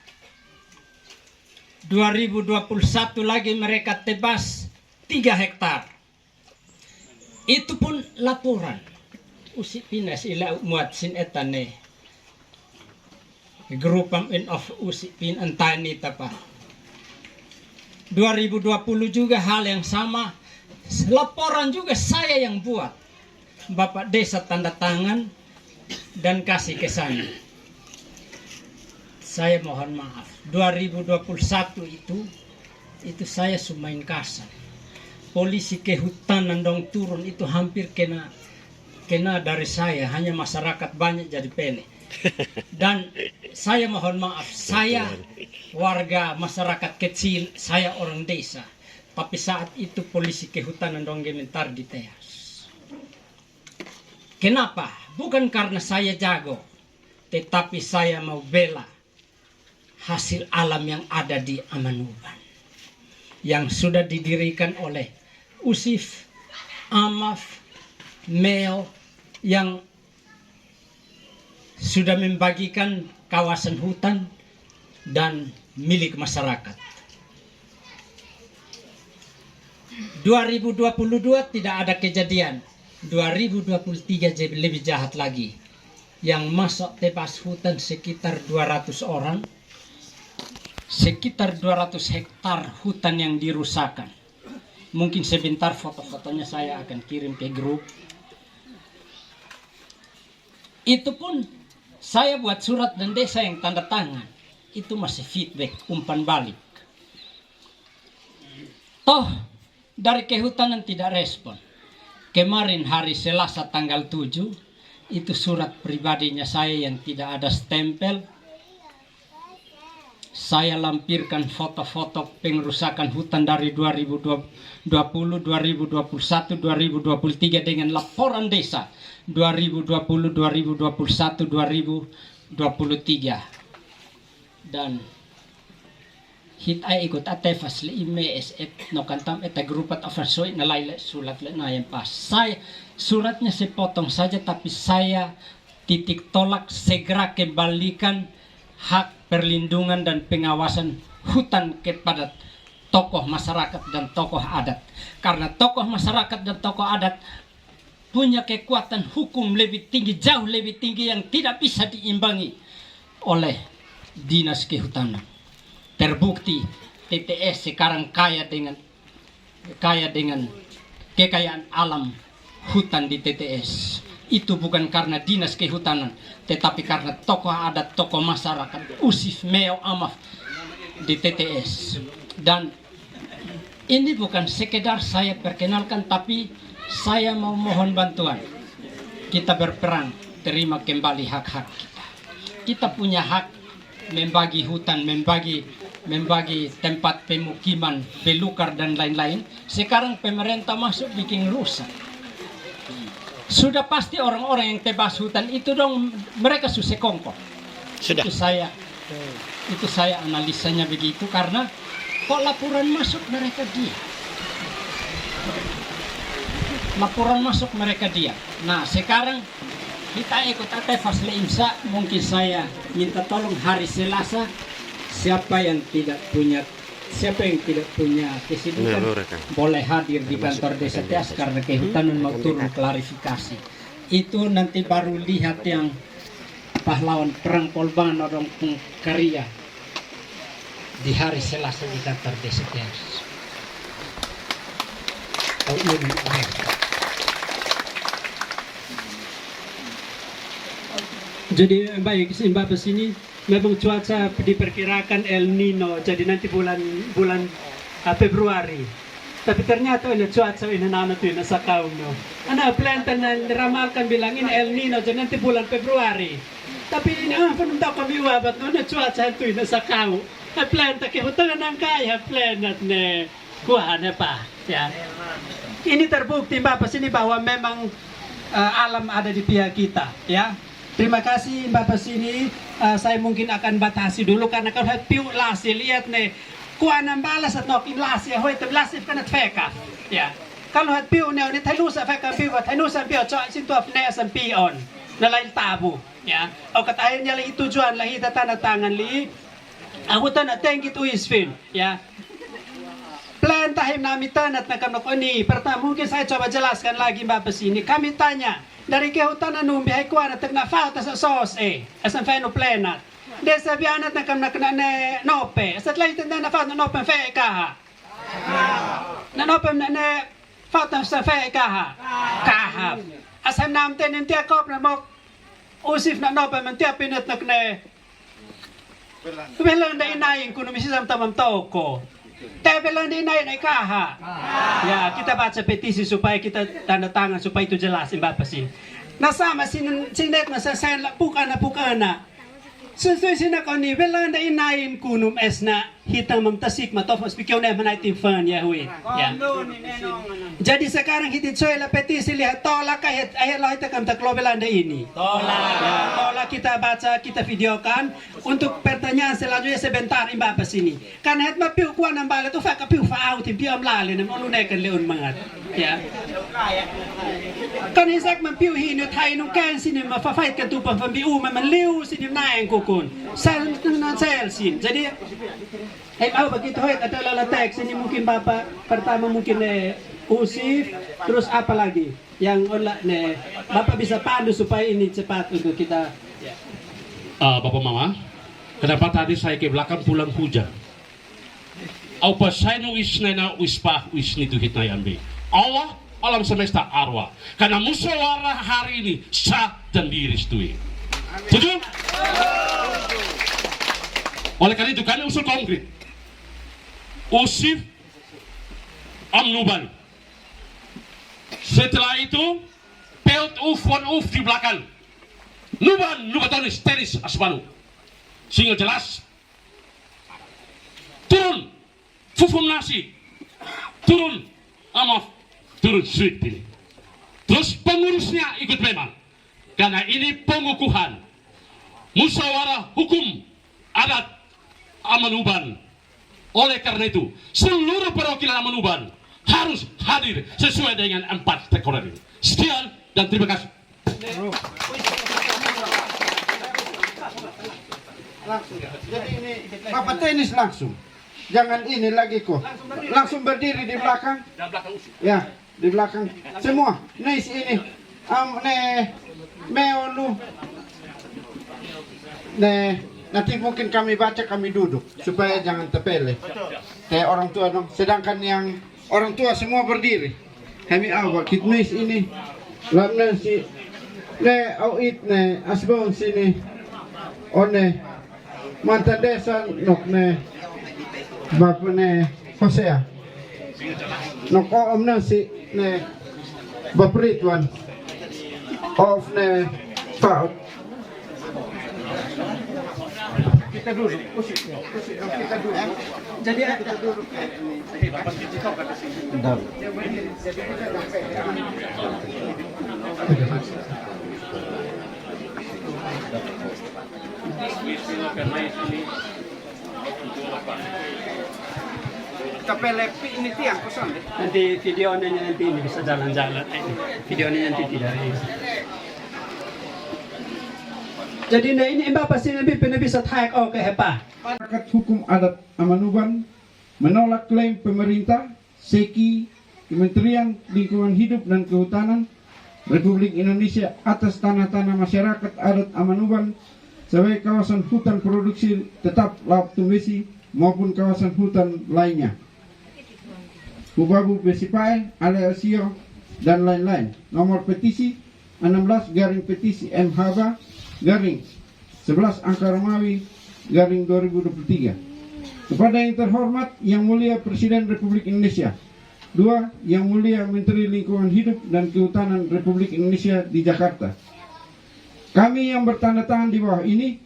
2021 lagi mereka tebas 3 hektar. Itu pun laporan. Usip pinas ila muat sin etane. Grupam in of usip pin antani tapa. 2020 juga hal yang sama. Laporan juga saya yang buat. Bapak Desa tanda tangan dan kasih ke sana. Saya mohon maaf. 2021 itu saya sumain kasar. Polisi kehutanan dong turun itu hampir kena dari saya. Hanya masyarakat banyak jadi pene. Dan saya mohon maaf, saya warga masyarakat kecil, saya orang desa. Tapi saat itu polisi kehutanan dong gementar di teas. Kenapa? Bukan karena saya jago, tetapi saya mau bela hasil alam yang ada di Amanuban. Yang sudah didirikan oleh Usif, Amaf, Meo yang sudah membagikan kawasan hutan dan milik masyarakat. 2022 tidak ada kejadian. 2023 jadi lebih jahat lagi. Yang masuk tebas hutan sekitar 200 orang. Sekitar 200 hektar hutan yang dirusakkan. Mungkin sebentar foto-fotonya saya akan kirim ke grup. Itu pun saya buat surat dan desa yang tanda tangan. Itu masih feedback, umpan balik. Toh, dari kehutanan tidak respon. Kemarin hari Selasa tanggal 7, itu surat pribadinya saya yang tidak ada stempel. Saya lampirkan foto-foto pengerusakan hutan dari 2020, 2021, 2023 dengan laporan desa 2020, 2021, 2023. Dan hit ay ikut atefas li imes et no kantam eta grupat ofasoi na laila sulat le na yang pas. Saya suratnya sepotong saja tapi saya titik tolak segera kembalikan hak perlindungan dan pengawasan hutan kepada tokoh masyarakat dan tokoh adat. Karena tokoh masyarakat dan tokoh adat punya kekuatan hukum lebih tinggi, jauh lebih tinggi yang tidak bisa diimbangi oleh dinas kehutanan. Terbukti TTS sekarang kaya dengan kekayaan alam hutan di TTS. Itu bukan karena dinas kehutanan, tetapi karena tokoh adat, tokoh masyarakat, Usif, Meo, Amaf di TTS. Dan ini bukan sekedar saya perkenalkan, tapi saya mau mohon bantuan. Kita berperang, terima kembali hak-hak kita. Kita punya hak membagi hutan, membagi tempat pemukiman, belukar dan lain-lain. Sekarang pemerintah masuk bikin rusak. Sudah pasti orang-orang yang tebas hutan itu dong mereka susah kongkong. Sudah. Itu saya analisanya begitu karena kok laporan masuk mereka diam. Laporan masuk mereka diam. Nah sekarang kita ikut atefas le imsa, mungkin saya minta tolong hari Selasa siapa yang tidak punya kesibukan boleh hadir di kantor desa Teas karena kehutanan mau turun klarifikasi. Itu nanti baru lihat yang pahlawan perang Polban orang karya di hari Selasa di kantor desa Teas. Jadi baik Mbak sini memang cuaca diperkirakan El Nino jadi nanti bulan Februari. Tapi ternyata ini cuaca ini nana tuh nasa kaum no. Anak plantan dan diramalkan bilang ini El Nino jadi nanti bulan Februari. Tapi ini penuntak kami wabat no cuaca itu nasa kaum. Planta kehutangan ang kaya planat ne kuha na pa. Ya. Ini terbukti Bapak sini bahwa memang alam ada di pihak kita, ya. Terima kasih Mbak Pesini. Saya mungkin akan batasi dulu karena kalau piu lasi lihat nih, kuanam balas at nokin lasi, hoy tablasif kan at feka, ya. Kalau hat piu nih, ini thalusa feka piu, thalusa piu, coy sintuaf nesan pion, nalail tabu, ya. O katayin niya li tujuan lahi tanda tangan li, aku tanah tengkit uisfin, ya. Plan tahim namin tanat na kanok ini. Pertama mungkin saya coba jelaskan lagi Mbak Pesini. Kami tanya dari kehutanan numbi hay kuana tagna falta sa sos asan feno plenat. Desa bianat na kam na ne nope. Asat lai tanda na falta nope fe kaha. Na nope na ne falta sa fe kaha. Kaha. Asan nam tenen tia kop na mok usif na nope man tia pinat na ne. Belang na inayin kuno misisam tamam toko. Tapi di naik kaha. Ya, kita baca petisi supaya kita tanda tangan supaya itu jelas Mbak Pesini. Nah sama sinet masa saya bukan. Sesuai sina kau ni belang da inain kunum esna hitam memtasik matofos pikau na manaitin fan ya hui. Ya. Jadi sekarang hitin soy la petisi lihat tolak ayat lah kita kam tak belang da ini. Tolak. Ya, tolak kita baca kita videokan untuk pertanyaan selanjutnya sebentar Mbak Pesini. Karena het mapiu kuan nambal itu fak kapiu fa out piu am lale na monu nekan leun mangat. Ya. Kan hisak mapiu hinu thai nu kan sini ma fa fight kan tu pam biu man liu sini naeng kukun. Sel sin. Jadi begitu ada lalatek sini mungkin Bapak pertama mungkin usif terus apa lagi yang Bapak bisa pandu supaya ini cepat untuk kita. Bapak Mama, kenapa tadi saya ke belakang pulang hujan? Apa saya nuis nena uispah uisni tu hitna yambi. Allah alam semesta arwah. Karena musyawarah hari ini sah dan direstui. Setuju? Oleh karena itu kami usul konkret. Usif Amnuban. Setelah itu Pelt uf one uf di belakang. Nubatonis tenis asmanu. Sehingga jelas. Turun Fufum nasi. Turun Amaf. Turun sweet pilih. Terus pengurusnya ikut memang. Karena ini pengukuhan musyawarah hukum adat Amanuban. Oleh karena itu seluruh perwakilan Amanuban harus hadir sesuai dengan 4 stakeholder ini. Sekian dan terima kasih. Langsung. Jadi ini Bapak tenis langsung. Jangan ini lagi kok. Langsung berdiri di belakang. Ya, di belakang semua. Nice ini. Meolu. Nanti mungkin kami baca, kami duduk supaya jangan tepele. Kayak orang tua dong. Sedangkan yang orang tua semua berdiri. Kami awak kitnis ini. Lamnan si awit asbon sini. One mantan desa nok bapak Hosea. Nok omna si bapak Ridwan. Of Paut. Kita duduk. Kita duduk. Jadi kita duduk. Kapelepi ini tiang kosong. Nanti videonya nanti ini bisa jalan-jalan. Videonya nanti tidak ini. Jadi ini Mbak pasti lebih bisa tag oke hepa. Masyarakat Hukum Adat Amanuban menolak klaim pemerintah, SEKI, Kementerian Lingkungan Hidup dan Kehutanan Republik Indonesia atas tanah-tanah masyarakat adat Amanuban sebagai kawasan hutan produksi tetap laut tumbesi maupun kawasan hutan lainnya. Hubabu Besipae, Aleosio, dan lain-lain. Nomor petisi 16 garing petisi MHBA garing 11 angka Romawi garing 2023. Kepada yang terhormat Yang Mulia Presiden Republik Indonesia. 2. Yang Mulia Menteri Lingkungan Hidup dan Kehutanan Republik Indonesia di Jakarta. Kami yang bertanda tangan di bawah ini,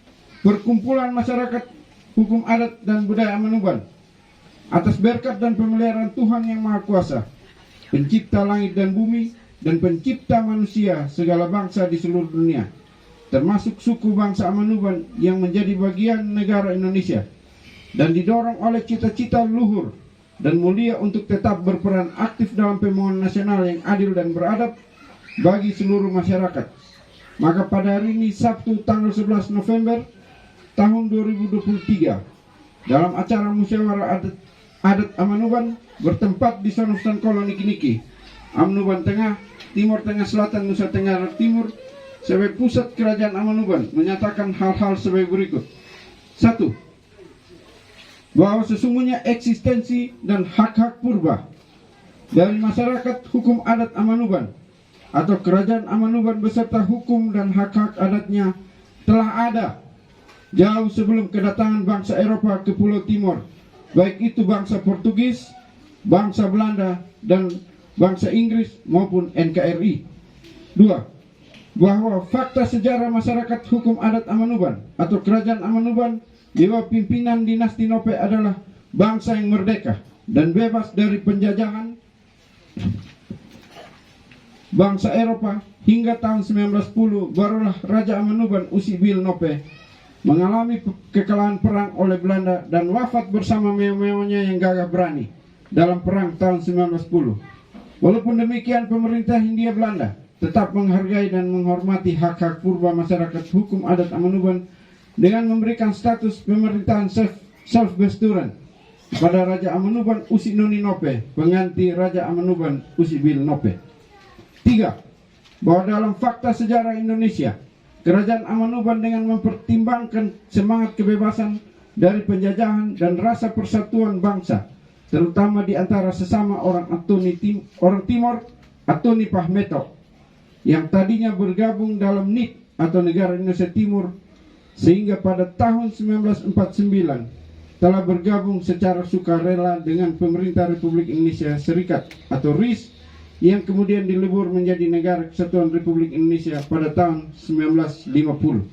perkumpulan masyarakat hukum adat dan budaya Amanuban, atas berkat dan pemeliharaan Tuhan Yang Maha Kuasa, pencipta langit dan bumi, dan pencipta manusia segala bangsa di seluruh dunia, termasuk suku bangsa Amanuban yang menjadi bagian negara Indonesia, dan didorong oleh cita-cita luhur dan mulia untuk tetap berperan aktif dalam pembangunan nasional yang adil dan beradab bagi seluruh masyarakat. Maka pada hari ini Sabtu tanggal 11 November tahun 2023 dalam acara musyawarah adat Amanuban bertempat di Sonosan Koloni Niki-Niki, Amanuban Tengah, Timur Tengah Selatan, Nusa Tenggara Timur sebagai pusat kerajaan Amanuban menyatakan hal-hal sebagai berikut. 1. Bahwa sesungguhnya eksistensi dan hak-hak purba dari masyarakat hukum adat Amanuban atau kerajaan Amanuban beserta hukum dan hak-hak adatnya telah ada jauh sebelum kedatangan bangsa Eropa ke Pulau Timor, baik itu bangsa Portugis, bangsa Belanda, dan bangsa Inggris maupun NKRI. 2. Bahwa fakta sejarah masyarakat hukum adat Amanuban atau kerajaan Amanuban di bawah pimpinan dinasti Nope adalah bangsa yang merdeka dan bebas dari penjajahan bangsa Eropa hingga tahun 1910 barulah Raja Amanuban Usibil Nope mengalami kekalahan perang oleh Belanda dan wafat bersama meo-meonya yang gagah berani dalam perang tahun 1910. Walaupun demikian, pemerintah Hindia Belanda tetap menghargai dan menghormati hak-hak purba masyarakat hukum adat Amanuban dengan memberikan status pemerintahan self-gesturan kepada Raja Amanuban Usinoni Nope, pengganti Raja Amanuban Usibil Nope. 3. Bahwa dalam fakta sejarah Indonesia, kerajaan Amanuban dengan mempertimbangkan semangat kebebasan dari penjajahan dan rasa persatuan bangsa, terutama di antara sesama orang Timor Atoni Pahmeto yang tadinya bergabung dalam NIT atau Negara Indonesia Timur, sehingga pada tahun 1949 telah bergabung secara sukarela dengan pemerintah Republik Indonesia Serikat atau RIS yang kemudian dilebur menjadi Negara Kesatuan Republik Indonesia pada tahun 1950.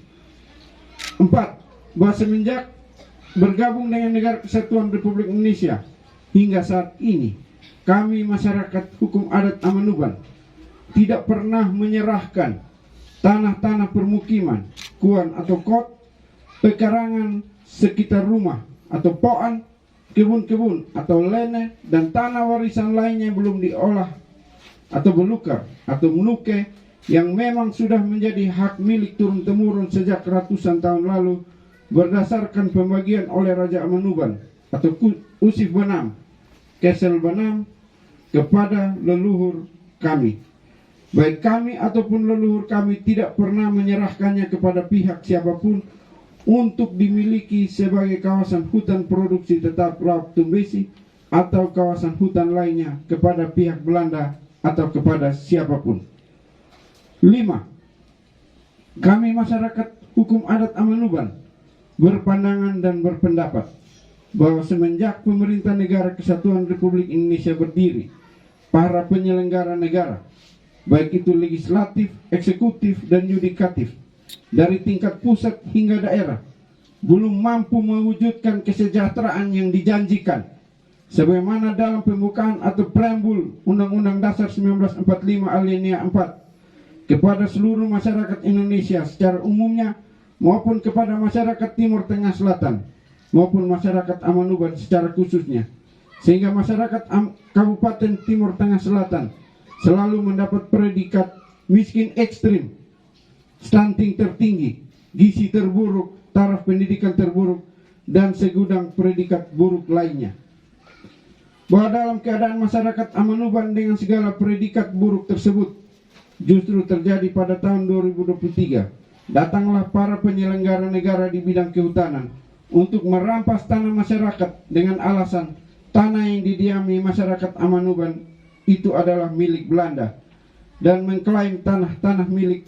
4. Bahwa semenjak bergabung dengan Negara Kesatuan Republik Indonesia hingga saat ini, kami masyarakat hukum adat Amanuban tidak pernah menyerahkan tanah-tanah permukiman, kuan atau kot, pekarangan sekitar rumah atau poan, kebun-kebun atau lene, dan tanah warisan lainnya belum diolah atau belukar atau menuke yang memang sudah menjadi hak milik turun-temurun sejak ratusan tahun lalu berdasarkan pembagian oleh Raja Amanuban atau Usif Banam, Kesel Banam kepada leluhur kami. Baik kami ataupun leluhur kami tidak pernah menyerahkannya kepada pihak siapapun untuk dimiliki sebagai kawasan hutan produksi tetap Laut Tumbesi atau kawasan hutan lainnya kepada pihak Belanda atau kepada siapapun. 5. Kami masyarakat hukum adat Amanuban berpandangan dan berpendapat bahwa semenjak pemerintah Negara Kesatuan Republik Indonesia berdiri, para penyelenggara negara, baik itu legislatif, eksekutif, dan yudikatif, dari tingkat pusat hingga daerah, belum mampu mewujudkan kesejahteraan yang dijanjikan sebagaimana dalam pembukaan atau preambul Undang-Undang Dasar 1945 alinea 4 kepada seluruh masyarakat Indonesia secara umumnya maupun kepada masyarakat Timur Tengah Selatan maupun masyarakat Amanuban secara khususnya, sehingga masyarakat Kabupaten Timur Tengah Selatan selalu mendapat predikat miskin ekstrim, stunting tertinggi, gizi terburuk, taraf pendidikan terburuk, dan segudang predikat buruk lainnya. Bahwa dalam keadaan masyarakat Amanuban dengan segala predikat buruk tersebut justru terjadi pada tahun 2023, datanglah para penyelenggara negara di bidang kehutanan untuk merampas tanah masyarakat dengan alasan tanah yang didiami masyarakat Amanuban itu adalah milik Belanda dan mengklaim tanah-tanah milik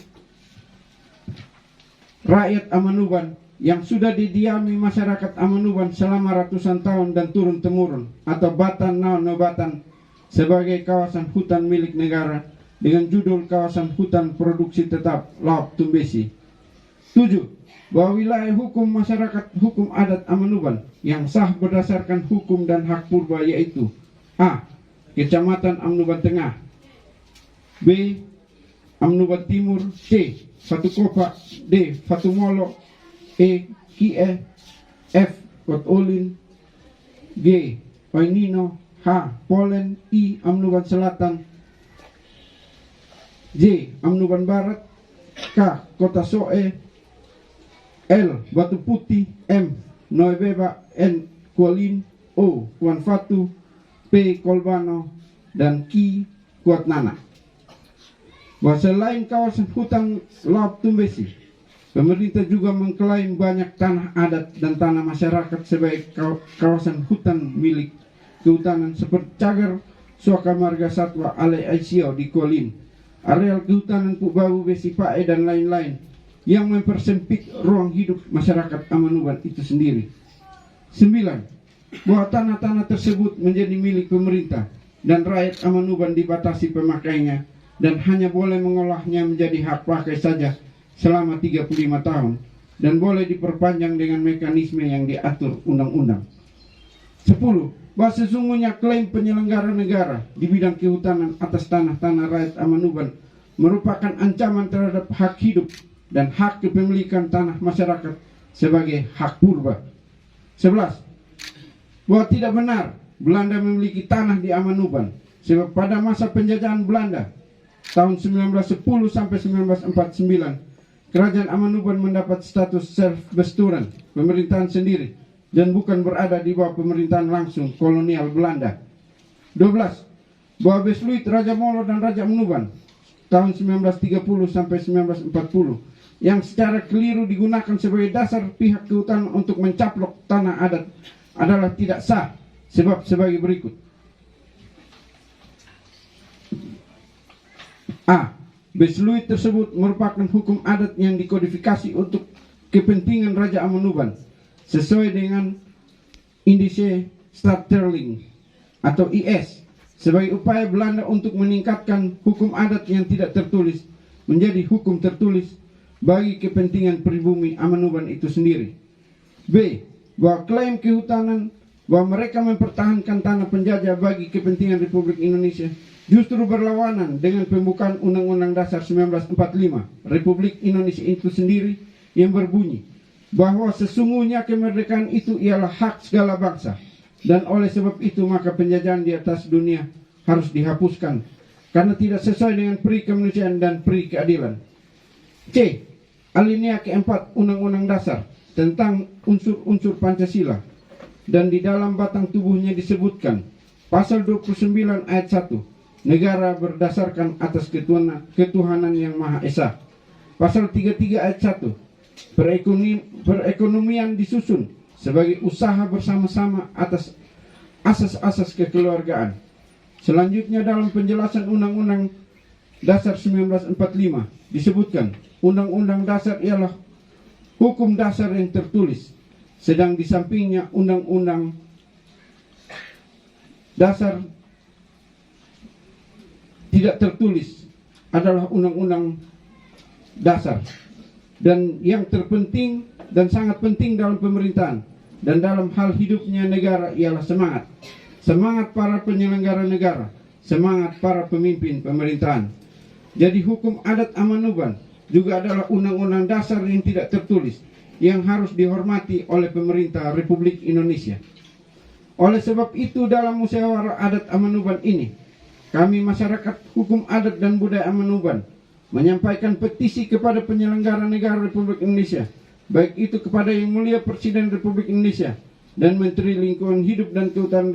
rakyat Amanuban yang sudah didiami masyarakat Amanuban selama ratusan tahun dan turun-temurun atau batan naon-nobatan sebagai kawasan hutan milik negara dengan judul kawasan hutan produksi tetap Laut Tumbesi. 7. Bahwa wilayah hukum masyarakat hukum adat Amanuban yang sah berdasarkan hukum dan hak purba yaitu A. Kecamatan Amanuban Tengah, B. Amnuban Timur. C. Fatukopa. D. Fatumolo. E. Kie. F. Kotolin. G. Wainino. H. Polen. I. Amnuban Selatan. J. Amnuban Barat. K. Kota Soe. L. Batu Putih. M. Noebeba. N. Kualin. O. Kuan Fatu. P. Kolbano. Dan Q. Kuatnana. Bahwa selain kawasan hutan laut Tumbesi, pemerintah juga mengklaim banyak tanah adat dan tanah masyarakat sebagai kawasan hutan milik kehutanan seperti Cagar, Suaka Marga Satwa, Ale Aisio di Kualin, areal kehutanan Pubabu, Besi Pae dan lain-lain yang mempersempit ruang hidup masyarakat Amanuban itu sendiri. 9. Bahwa tanah-tanah tersebut menjadi milik pemerintah dan rakyat Amanuban dibatasi pemakainya dan hanya boleh mengolahnya menjadi hak pakai saja selama 35 tahun dan boleh diperpanjang dengan mekanisme yang diatur undang-undang. 10. Bahwa sesungguhnya klaim penyelenggara negara di bidang kehutanan atas tanah-tanah rakyat Amanuban merupakan ancaman terhadap hak hidup dan hak kepemilikan tanah masyarakat sebagai hak purba. 11. Bahwa tidak benar Belanda memiliki tanah di Amanuban sebab pada masa penjajahan Belanda tahun 1910 sampai 1949, Kerajaan Amanuban mendapat status self-besturan, pemerintahan sendiri, dan bukan berada di bawah pemerintahan langsung kolonial Belanda. 12. Bahwa Besluit Raja Molo dan Raja Amanuban tahun 1930 sampai 1940 yang secara keliru digunakan sebagai dasar pihak kehutanan untuk mencaplok tanah adat adalah tidak sah, sebab sebagai berikut. A. Besluit tersebut merupakan hukum adat yang dikodifikasi untuk kepentingan Raja Amanuban sesuai dengan Indische Staatstelling atau IS sebagai upaya Belanda untuk meningkatkan hukum adat yang tidak tertulis menjadi hukum tertulis bagi kepentingan pribumi Amanuban itu sendiri. B. Bahwa klaim kehutanan bahwa mereka mempertahankan tanah penjajah bagi kepentingan Republik Indonesia justru berlawanan dengan pembukaan Undang-Undang Dasar 1945 Republik Indonesia itu sendiri yang berbunyi bahwa sesungguhnya kemerdekaan itu ialah hak segala bangsa dan oleh sebab itu maka penjajahan di atas dunia harus dihapuskan karena tidak sesuai dengan peri kemanusiaan dan peri keadilan. C. Alinea keempat Undang-Undang Dasar tentang unsur-unsur Pancasila dan di dalam batang tubuhnya disebutkan pasal 29 ayat 1 negara berdasarkan atas ketuhanan yang Maha Esa. Pasal 33 ayat 1 perekonomian disusun sebagai usaha bersama-sama atas asas-asas kekeluargaan. Selanjutnya dalam penjelasan Undang-Undang Dasar 1945 disebutkan Undang-Undang Dasar ialah hukum dasar yang tertulis, sedang di sampingnya Undang-Undang Dasar tidak tertulis adalah Undang-Undang Dasar, dan yang terpenting dan sangat penting dalam pemerintahan dan dalam hal hidupnya negara ialah semangat para penyelenggara negara, semangat para pemimpin pemerintahan. Jadi hukum adat Amanuban juga adalah Undang-Undang Dasar yang tidak tertulis yang harus dihormati oleh pemerintah Republik Indonesia. Oleh sebab itu dalam musyawarah adat Amanuban ini kami masyarakat hukum adat dan budaya Amanuban menyampaikan petisi kepada penyelenggara negara Republik Indonesia, baik itu kepada Yang Mulia Presiden Republik Indonesia dan Menteri Lingkungan Hidup dan Kehutanan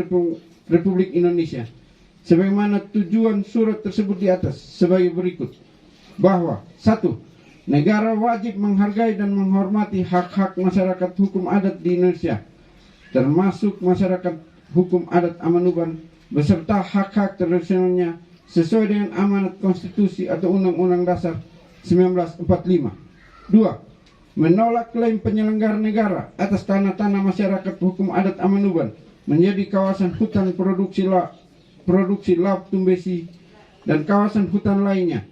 Republik Indonesia, sebagaimana tujuan surat tersebut di atas sebagai berikut, bahwa 1. Negara wajib menghargai dan menghormati hak-hak masyarakat hukum adat di Indonesia, termasuk masyarakat hukum adat Amanuban beserta hak-hak tradisionalnya sesuai dengan amanat konstitusi atau Undang-Undang Dasar 1945. 2. Menolak klaim penyelenggara negara atas tanah-tanah masyarakat hukum adat Amanuban menjadi kawasan hutan produksi laut Tumbesi dan kawasan hutan lainnya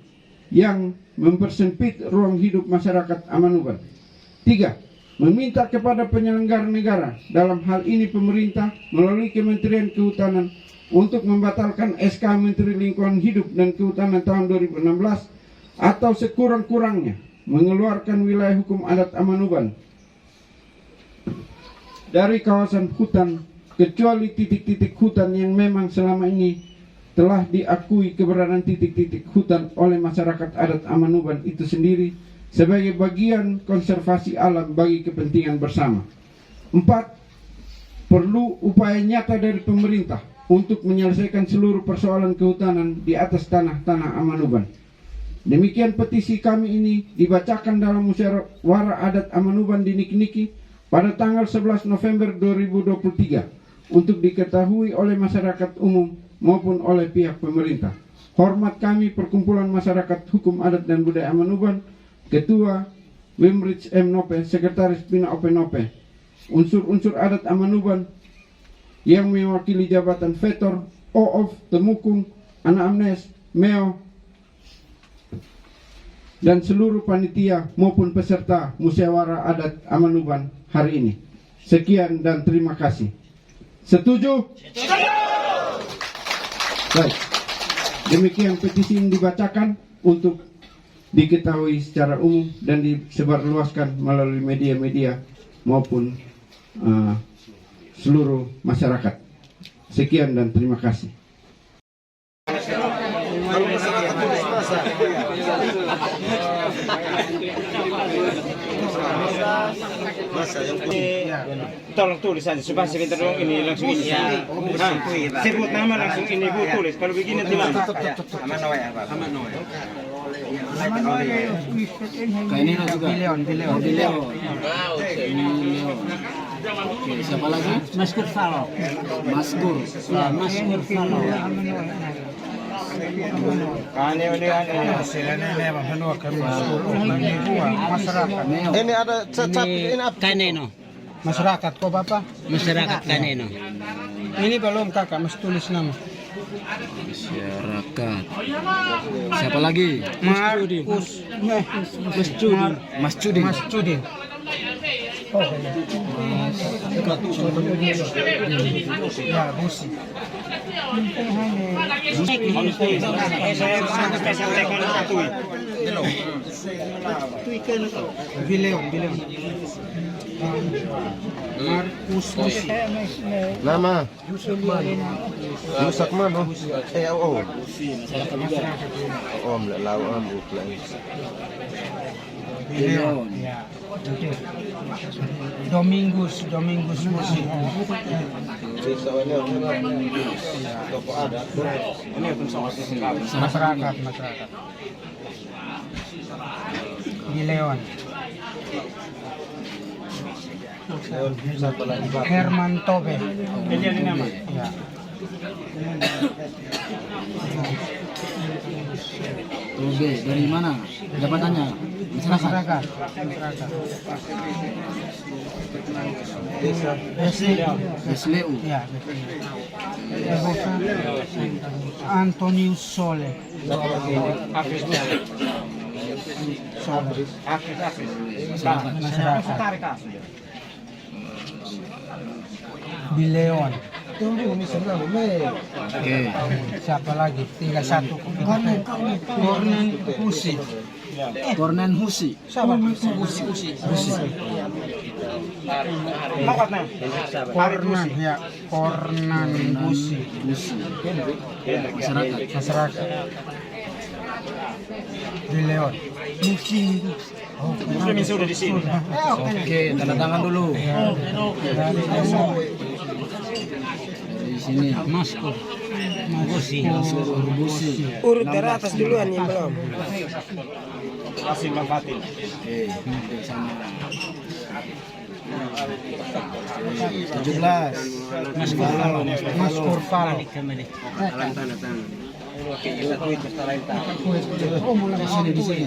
yang mempersempit ruang hidup masyarakat Amanuban. 3. meminta kepada penyelenggara negara, dalam hal ini pemerintah melalui Kementerian Kehutanan, untuk membatalkan SK Menteri Lingkungan Hidup dan Kehutanan tahun 2016 atau sekurang-kurangnya mengeluarkan wilayah hukum adat Amanuban dari kawasan hutan, kecuali titik-titik hutan yang memang selama ini telah diakui keberadaan titik-titik hutan oleh masyarakat adat Amanuban itu sendiri sebagai bagian konservasi alam bagi kepentingan bersama. 4. Perlu upaya nyata dari pemerintah untuk menyelesaikan seluruh persoalan kehutanan di atas tanah-tanah Amanuban. Demikian petisi kami ini dibacakan dalam musyawarah adat Amanuban di Niki-Niki pada tanggal 11 November 2023 untuk diketahui oleh masyarakat umum maupun oleh pihak pemerintah. Hormat kami Perkumpulan Masyarakat Hukum Adat dan Budaya Amanuban, Ketua Wimrich M. Nope, Sekretaris Bina Openope, unsur-unsur adat Amanuban yang mewakili jabatan Vetor, Oof, Temukung, Anamnes, Meo, dan seluruh panitia maupun peserta musyawarah adat Amanuban hari ini. Sekian dan terima kasih. Setuju? Baik. Demikian petisi ini dibacakan untuk diketahui secara umum dan disebarluaskan melalui media-media maupun seluruh masyarakat. Sekian dan terima kasih. Tolong tulis saja supaya sebentar dong ini langsung ini. Sebut nama langsung ini Bu, tulis. Kalau begini tidak. Kainino juga. Bileo. Oke, siapa lagi? Maskur Falo. Maskur. Ya, Maskur Falo. Ini ada cacat ini apa? Kainino. Masyarakat kok Bapak? Masyarakat Kainino. Ini belum Kakak, mesti tulis nama. Masyarakat. Siapa lagi? Mas Cudin. Ya, Busi. Bileo. Markus Musi. Nama Yusakman oh. Om lalu am uklan. Bileo. Ya. Domingus Musi. Masyarakat. Bileon. Herman Tobe. Ini nama. Ya. Tobe dari mana? Jabatannya? Masyarakat. SLU. Ya. Antonius Sole. Masyarakat. Bileon. Oke. Siapa lagi? Tinggal satu. Kornen Husi. Siapa? Husi. Kornan Husi. Masyarakat. Bileon. Muslim sudah di sini. Oke, tanda tangan dulu. Di sini Maskur. Busi. Urut dari atas duluan yang belum. Masih Fatil. Oke, sama. 17. Maskur Falo. Di sini.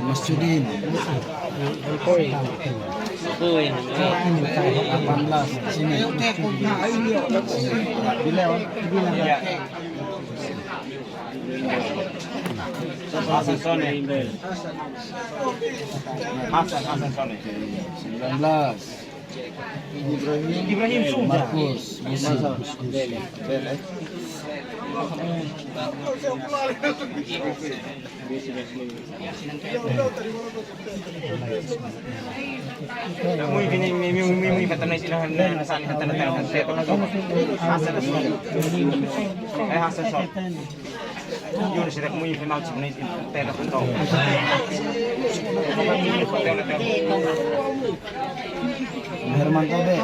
Mas Cudin. Ini 18 di sini. Hasan Sone. Hasan Sone. 19. Ibrahim Suja. Markus. Muy muy patana istilahan na sa akin tanong seto na to. Hasan Sone. Hasan Sone. Yun sila muy final sa na tela to. Herman Tobe.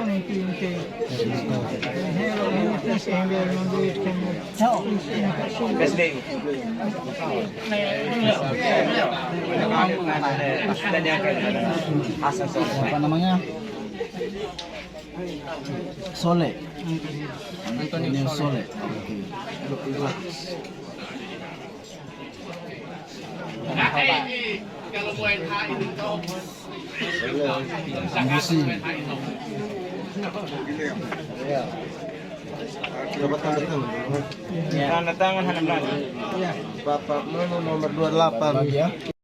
Best day. Hasan Sone. Apa namanya? Sole. Antonio Sole. Musi. Tanda tangan hanam lagi. Bapak nomor 28.